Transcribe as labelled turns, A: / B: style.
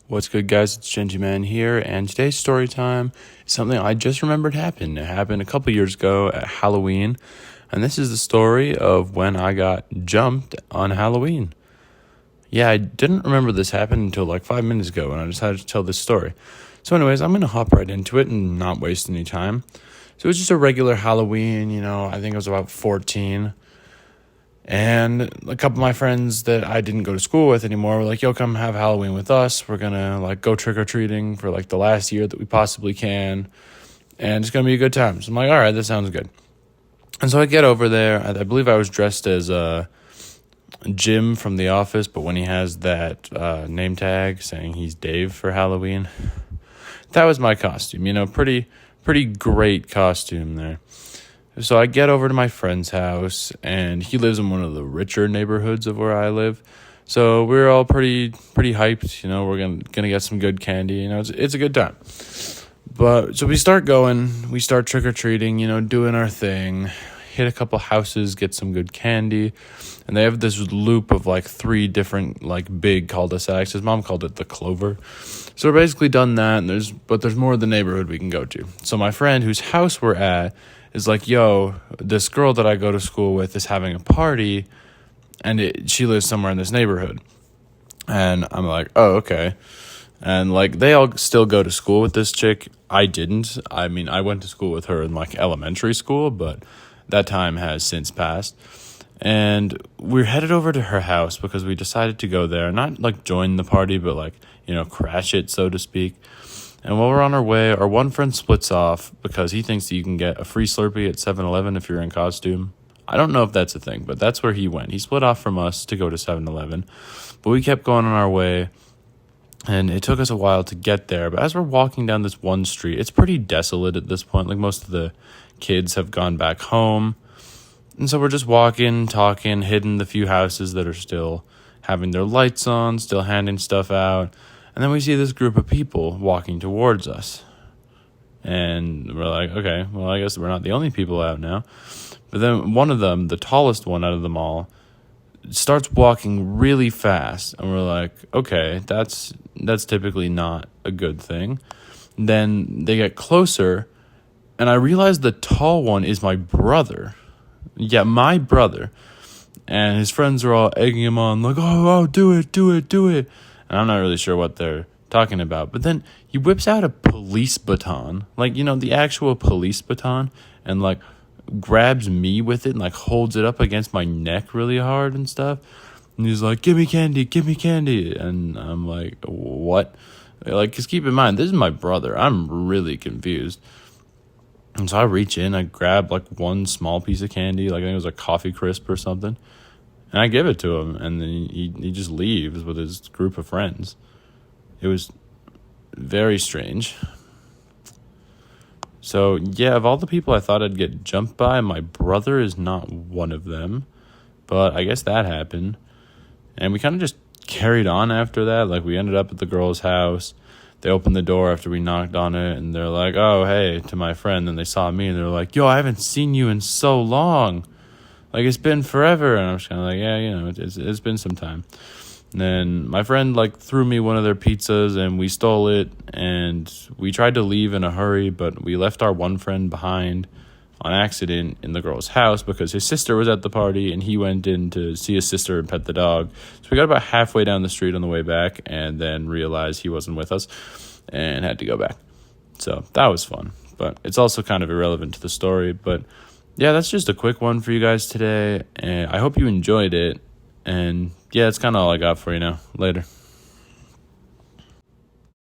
A: What's good, guys? It's Genji Man here, and today's story time is something I just remembered happened. It happened a couple years ago at Halloween, and this is the story of when I got jumped on Halloween. Yeah, I didn't remember this happened until like 5 minutes ago, and I decided to tell this story. So anyways, I'm going to hop right into it and not waste any time. So it was just a regular Halloween, I think I was about 14. And a couple of my friends that I didn't go to school with anymore were like, yo, come have Halloween with us. We're going to go trick-or-treating for the last year that we possibly can. And it's going to be a good time. So I'm like, all right, that sounds good. And so I get over there. I believe I was dressed as Jim from The Office, but when he has that name tag saying he's Dave for Halloween, that was my costume. Pretty great costume there. So I get over to my friend's house, and he lives in one of the richer neighborhoods of where I live. So we're all pretty hyped. We're gonna get some good candy. It's a good time. But so we start trick or treating. Doing our thing, hit a couple houses, get some good candy, and they have this loop of 3 different big cul-de-sacs. His mom called it the Clover. So we're basically done that, and there's more of the neighborhood we can go to. So my friend whose house we're at is like, yo, this girl that I go to school with is having a party, and she lives somewhere in this neighborhood. And I'm like, oh, okay. And they all still go to school with this chick. I didn't. I mean, I went to school with her in elementary school, but that time has since passed. And we're headed over to her house because we decided to go there, not join the party, but crash it, so to speak. And while we're on our way, our one friend splits off because he thinks that you can get a free Slurpee at 7-Eleven if you're in costume. I don't know if that's a thing, but that's where he went. He split off from us to go to 7-Eleven. But we kept going on our way, and it took us a while to get there. But as we're walking down this one street, it's pretty desolate at this point. Most of the kids have gone back home. And so we're just walking, talking, hitting the few houses that are still having their lights on, still handing stuff out. And then we see this group of people walking towards us. And we're like, okay, well, I guess we're not the only people out now. But then one of them, the tallest one out of them all, starts walking really fast. And we're like, okay, that's typically not a good thing. Then they get closer, and I realize the tall one is my brother. Yeah, my brother. And his friends are all egging him on, like, oh, do it. And I'm not really sure what they're talking about. But then he whips out a police baton, the actual police baton, and grabs me with it and holds it up against my neck really hard and stuff. And he's like, give me candy. And I'm like, what? Because keep in mind, this is my brother. I'm really confused. And so I reach in, I grab one small piece of candy, I think it was a coffee crisp or something. And I give it to him, and then he just leaves with his group of friends. It was very strange. So, yeah, of all the people I thought I'd get jumped by, my brother is not one of them. But I guess that happened. And we kind of just carried on after that. We ended up at the girl's house. They opened the door after we knocked on it, and they're like, oh, hey, to my friend. And they saw me, and they're like, yo, I haven't seen you in so long. It's been forever. And I'm just kind of like, yeah, it's been some time. And then my friend, threw me one of their pizzas, and we stole it. And we tried to leave in a hurry, but we left our one friend behind on accident in the girl's house because his sister was at the party, and he went in to see his sister and pet the dog. So we got about halfway down the street on the way back, and then realized he wasn't with us and had to go back. So that was fun. But it's also kind of irrelevant to the story, but yeah, that's just a quick one for you guys today, and I hope you enjoyed it, and yeah, that's kind of all I got for you now. Later.